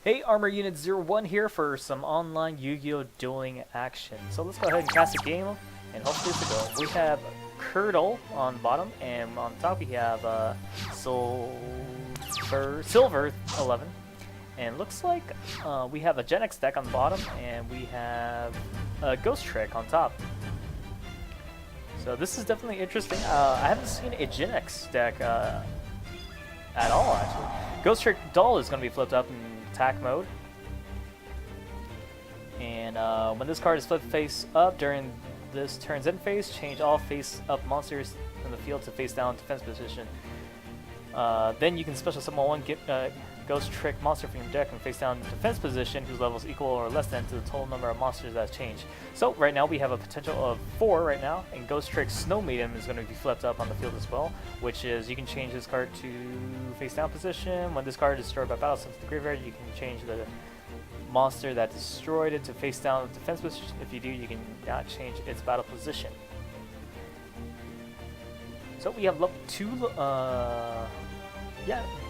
Hey, Armor Unit 01 here for some online Yu-Gi-Oh! Dueling action. So let's go ahead and cast a game and hopefully it's a go. We have Curdle on the bottom, and on top we have Silver 11. And looks like we have a Genex deck on the bottom, and we have a Ghostrick on top. So this is definitely interesting. I haven't seen a Genex deck at all, actually. Ghostrick Duel is going to be flipped up in attack mode. And when this card is flipped face up during this turn's end phase, change all face up monsters in the field to face down defense position. Then you can special summon one Ghostrick monster from your deck and face down defense position whose level is equal or less than to the total number of monsters that has changed. So right now we have a potential of 4 right now, and Ghostrick Snow Maiden is going to be flipped up on the field as well, which is you can change this card to face down position. When this card is destroyed by battle sent to the graveyard, you can change the monster that destroyed it to face down defense position. If you do, you can not change its battle position. So we have level 2,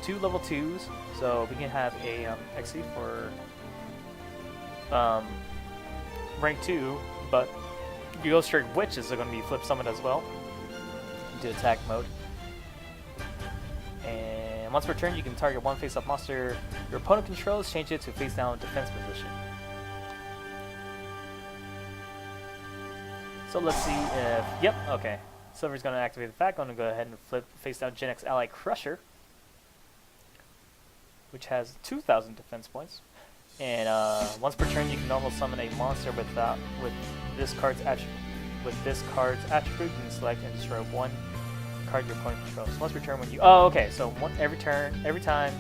two level 2s. So we can have a XC for rank 2, but Ghostrick Witches are going to be flip summoned as well into attack mode. And once per turn, you can target one face-up monster your opponent controls, change it to face down defense position. So let's see if, yep, okay. Silver's going to activate the fact. I'm going to go ahead and flip face down Genex Ally Crusher, which has 2,000 defense points. And once per turn, you can normal summon a monster with this card's attribute. You can select and destroy one card your opponent controls. So once per turn, when you so every time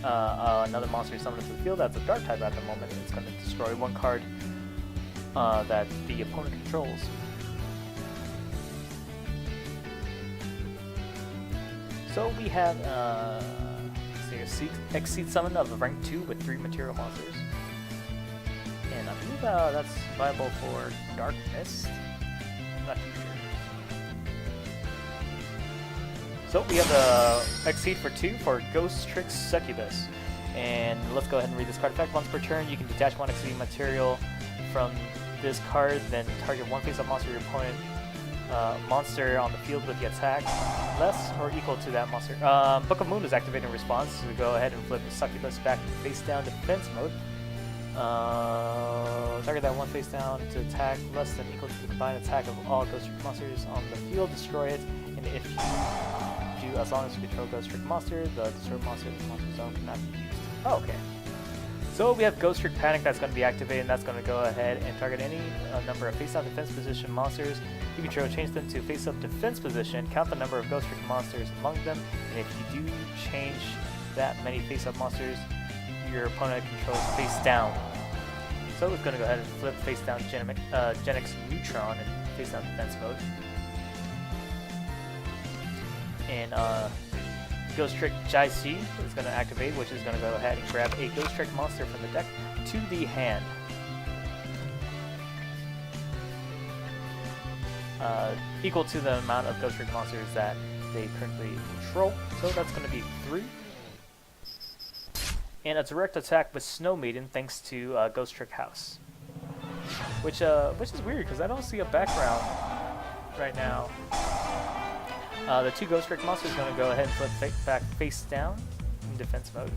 another monster is summoned into the field that's a dark type at the moment, it's going to destroy one card that the opponent controls. So we have Exceed summon of the rank 2 with 3 material monsters. And I believe that's viable for Dark Mist. I'm not too sure. So we have the Exceed for 2 for Ghostricks Succubus. And let's go ahead and read this card effect. Once per turn, you can detach one Exceed material from this card, then target one face-up monster your opponent monster on the field with the attack less or equal to that monster. Book of Moon is activated in response, so go ahead and flip the Succubus back to face down defense mode. Target that one face down to attack less than equal to the combined attack of all Ghostrick monsters on the field, destroy it, and if you do, as long as you control Ghostrick monster, the destroyed monster in the monster zone cannot be used. Oh, okay. So we have Ghostrick Panic that's going to be activated, and that's going to go ahead and target any number of face-down defense position monsters you control, change them to face-up defense position, count the number of Ghostrick monsters among them, and if you do change that many face-up monsters your opponent controls face down. So it's going to go ahead and flip face down Genex Neutron in face down defense mode. And Ghostrick Jai-C is going to activate, which is going to go ahead and grab a Ghostrick monster from the deck to the hand. Equal to the amount of Ghostrick monsters that they currently control. So that's going to be 3. And a direct attack with Snow Maiden thanks to Ghostrick House. Which is weird because I don't see a background right now. The 2 Ghostrick monsters are going to go ahead and flip back face down in defense mode.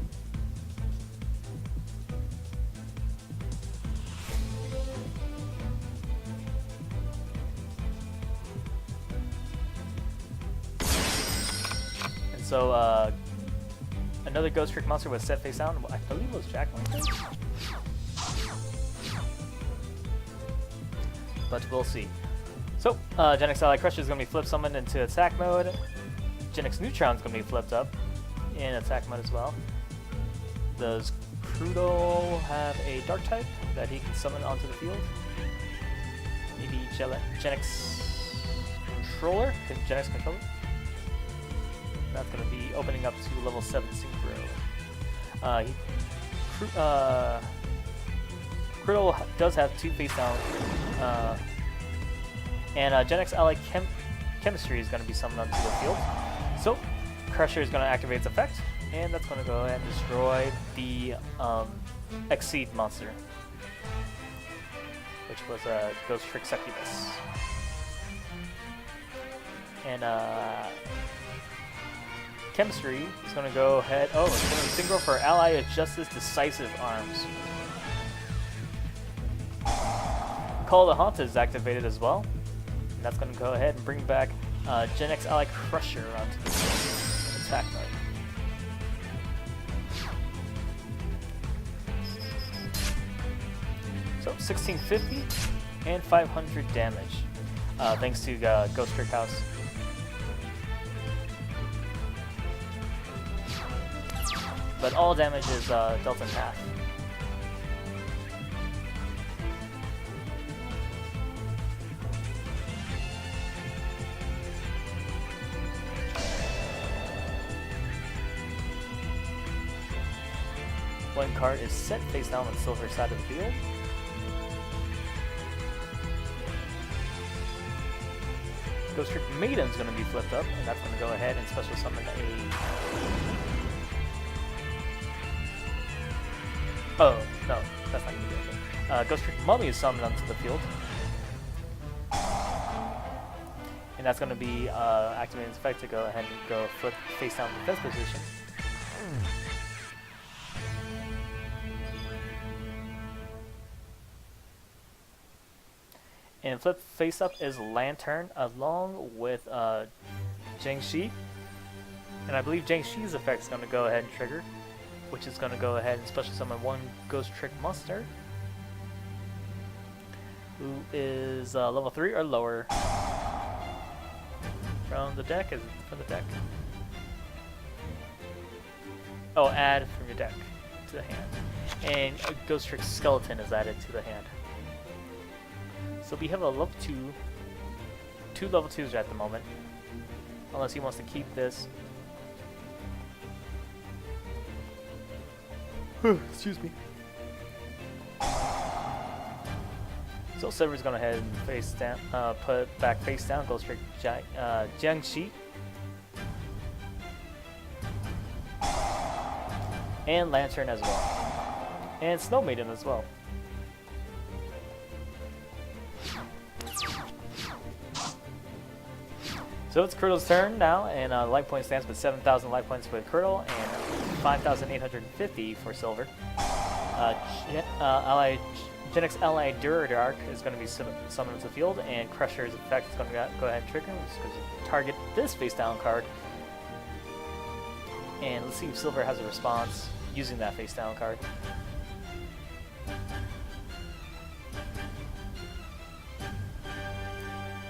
And so another Ghostrick monster was set face down. I believe it was Jack Lantern. But we'll see. So, Genex Ally Crusher is going to be flip summoned into attack mode. Genex Neutron is going to be flipped up in attack mode as well. Does Crudo have a dark type that he can summon onto the field? Maybe Genex Controller? Genex Controller? That's going to be opening up to level 7 Synchro. Crudo does have 2 face down. And Genex Ally Chemistry is going to be summoned onto the field. So, Crusher is going to activate its effect. And that's going to go ahead and destroy the Exceed monster, which was a Ghostrick Succubus. And Chemistry is going to go ahead. Oh, it's going to synchro for Ally of Justice Decisive Arms. Call the Haunt is activated as well. And that's going to go ahead and bring back Genex Ally Crusher onto the attack mode. So 1650 and 500 damage, thanks to Ghostrick House. But all damage is dealt in half. One card is set face down on the silver side of the field. Ghostrick Maiden is going to be flipped up, and that's going to go ahead and special summon a... Oh, no, that's not going to be okay. Ghostrick Mummy is summoned onto the field. And that's going to be activating its effect to go ahead and go flip face down defense position. And flip face up is Lantern along with Jiangxi. And I believe Jiangxi's effect is going to go ahead and trigger, which is going to go ahead and special summon one Ghostrick monster who is level 3 or lower from the deck. Is it from the deck? Oh, add from your deck to the hand. And a Ghostrick Skeleton is added to the hand. So we have a level 2 level 2s at the moment, unless he wants to keep this. Excuse me. So Silver's gonna head and face down, put back face down, Ghostrick Jiangxi. And Lantern as well. And Snow Maiden as well. So it's Curdle's turn now, and life point stands with 7,000 life points for Curdle and 5,850 for Silver. Genex Ally Duradark is going to be summoned to the field, and Crusher's effect is going to go ahead and trigger. It's going to target this face down card. And let's see if Silver has a response using that face down card.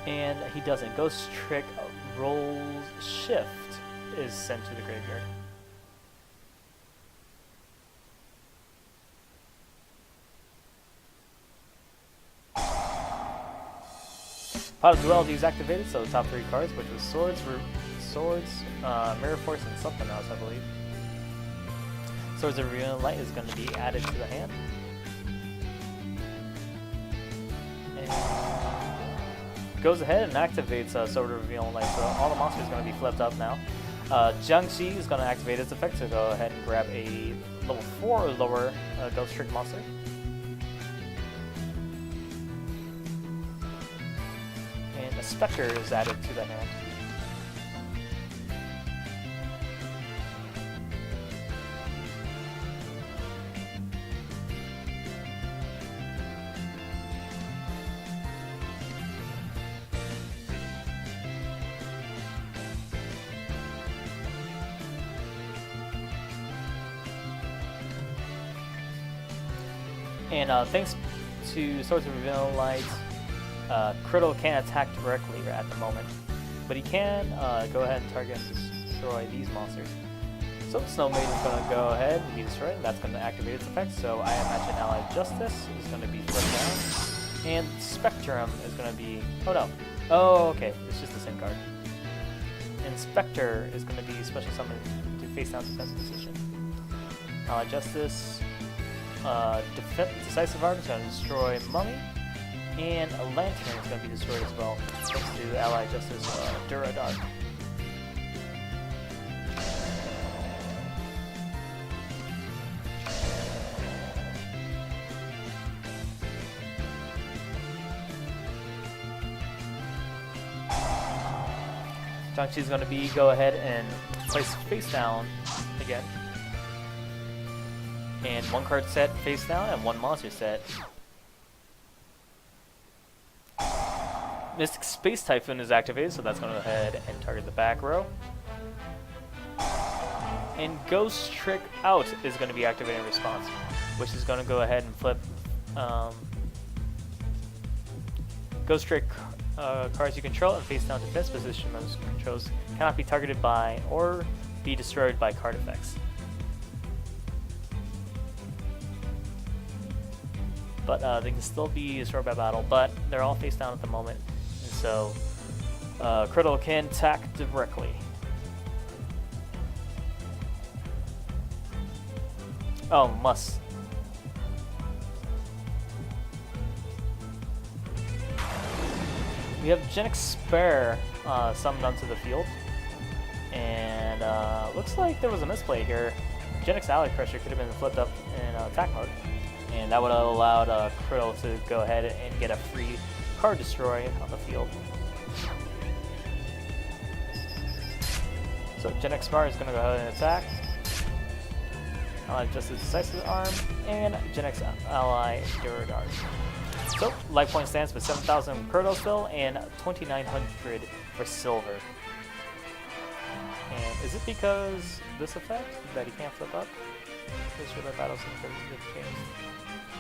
And he doesn't. Ghostrick rolls shift is sent to the graveyard. Pot of Duel is activated, so the top 3 cards, which was Swords, Mirror Force, and something else, I believe. Swords of Revealing Light is going to be added to the hand. And goes ahead and activates Sword of Revealing Light, so all the monsters are going to be flipped up now. Jiangxi is going to activate its effect to go ahead and grab a level 4 or lower Ghostrick monster. And a Spectre is added to the hand. And thanks to Swords of Revealing Light, Curdle can't attack directly at the moment, but he can go ahead and target and destroy these monsters. So Snow Maiden is going to go ahead and be destroyed, and that's going to activate its effect. So I imagine Ally Justice is going to be flipped down, and Spectrum is going to be... Oh no. Oh, okay. It's just the same card. And Spectre is going to be special summoned to face down defense position. Ally Justice... Decisive Arm is going to destroy Mummy, and a Lantern is going to be destroyed as well, thanks to Ally Justice Duradark. Jiangxi's going to be go ahead and place face down again. And one card set face down and one monster set. Mystic Space Typhoon is activated, so that's going to go ahead and target the back row. And Ghostrick out is going to be activated in response, which is going to go ahead and flip Ghostrick cards you control and face down defense position. Those controls cannot be targeted by or be destroyed by card effects. But they can still be destroyed by battle, but they're all face down at the moment. And so Critical can attack directly. Oh, must. We have Genex Spare summoned onto the field. And looks like there was a misplay here. Genex Ally Crusher could have been flipped up in attack mode. And that would have allowed Critical to go ahead and get a free card destroy on the field. So Genex Spare is going to go ahead and attack. Ally Justice Decisive Arm, and Genex Ally Duradar. So, life point stands with 7,000 Kurdo still, and 2,900 for silver. And is it because this effect that he can't flip up? This for the battles in the games.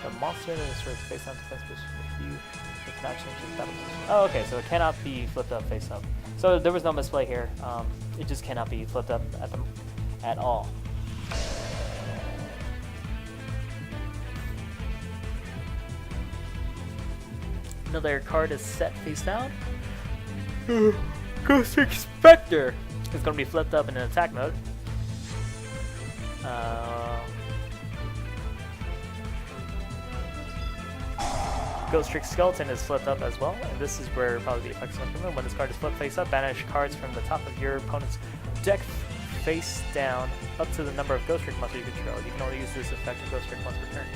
The monster that is sort of face down defense position with you, it cannot change its battle position. Oh, okay, so it cannot be flipped up face up. So there was no misplay here. It just cannot be flipped up at all. Another card is set face down. Ghostrick Spectre is going to be flipped up in an attack mode. Ghostrick Skeleton is flipped up as well, and this is where probably the effects come in. When this card is flipped face up, banish cards from the top of your opponent's deck face down up to the number of Ghostrick monsters you control. You can only use this effect of Ghostrick once per turn.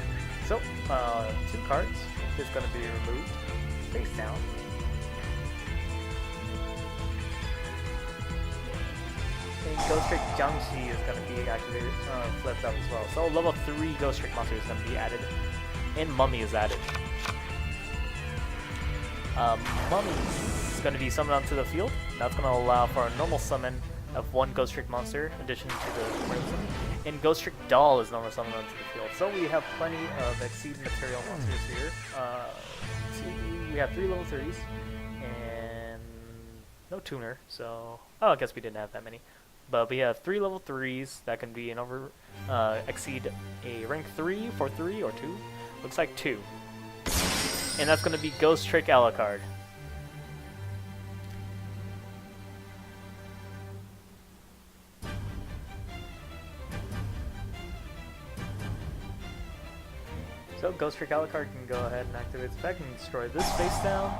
So, 2 cards is going to be removed face down. And Ghostrick Jiangxi is going to be activated, flipped up as well. So level 3 Ghostrick monster is going to be added, and Mummy is added. Mummy is going to be summoned onto the field. That's going to allow for a normal summon of 1 Ghostrick monster, in addition to the regular summon. And Ghostrick Doll is normal summoned onto the field. So we have plenty of Exceed material monsters here. We have 3 level 3s, and no tuner, so... Oh, I guess we didn't have that many. But we have 3 level 3s that can be exceed a rank 3 for 3 or 2. Looks like 2. And that's going to be Ghostrick Alucard. So Ghostrick Alucard can go ahead and activate its effect and destroy this face down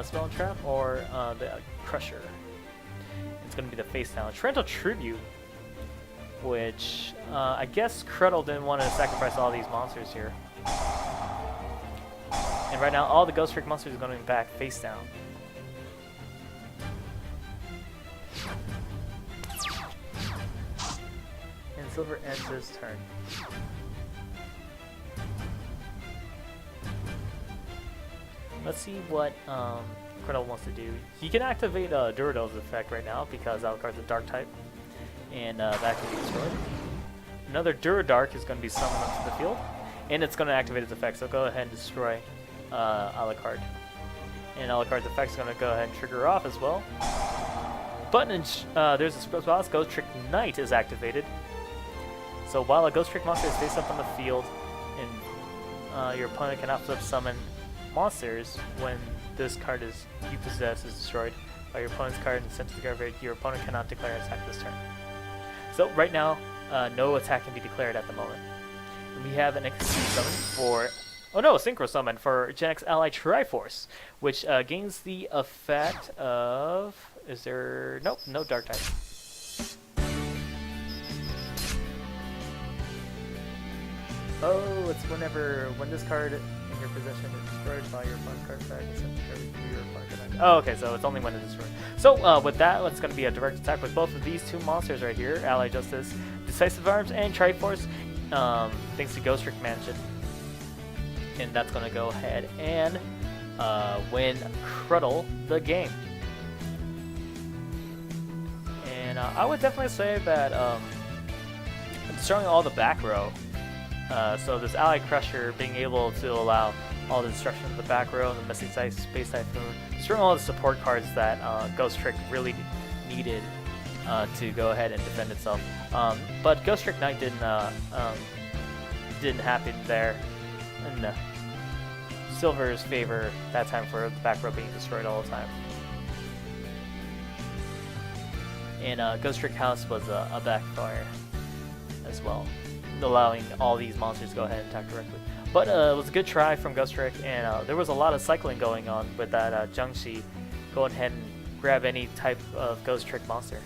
spell and trap, or the Crusher. It's going to be the face down. Torrential Tribute, which I guess Cruddle didn't want to sacrifice all these monsters here. And right now, all the Ghostrick monsters are going to be back face down. And Silver ends his turn. Let's see what Cruddle wants to do. He can activate Duradil's effect right now because Alucard's a dark type, and that can be destroyed. Another Duradark is going to be summoned onto the field, and it's going to activate its effect, so go ahead and destroy Alucard. And Alucard's effect is going to go ahead and trigger off as well. But there's a response. Ghostrick Knight is activated. So while a Ghostrick monster is face up on the field, and your opponent cannot flip summon monsters when this card you possess is destroyed by your opponent's card and sent to the graveyard, your opponent cannot declare an attack this turn. So right now, no attack can be declared at the moment. And we have an Exceed summon for, Synchro summon for Genex Ally Triforce, which gains the effect of, no dark type. Oh, it's when this card your possession is destroyed by your opponent's card effect, and send carry through your opponent's effect. Oh, okay, so it's only when it's destroyed. So with that, it's going to be a direct attack with both of these two monsters right here, Ally Justice, Decisive Arms, and Triforce, thanks to Ghostrick Mansion. And that's going to go ahead and win Cruddle the game. And I would definitely say that destroying all the back row, so this Ally Crusher being able to allow all the destruction of the back row and the Missing Sight, Space Typhoon, destroying all the support cards that Ghostrick really needed to go ahead and defend itself. But Ghostrick Knight didn't happen there. In Silver's favor that time for the back row being destroyed all the time. And Ghostrick House was a backfire as well, allowing all these monsters to go ahead and attack directly. But it was a good try from Ghostrick, and there was a lot of cycling going on with that Jiangxi going ahead and grab any type of Ghostrick monster.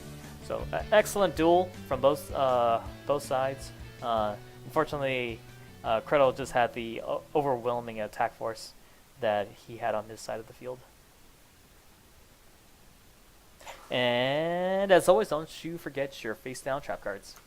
So excellent duel from both sides. Unfortunately, Cruddle just had the overwhelming attack force that he had on his side of the field. And as always, don't you forget your face down trap cards.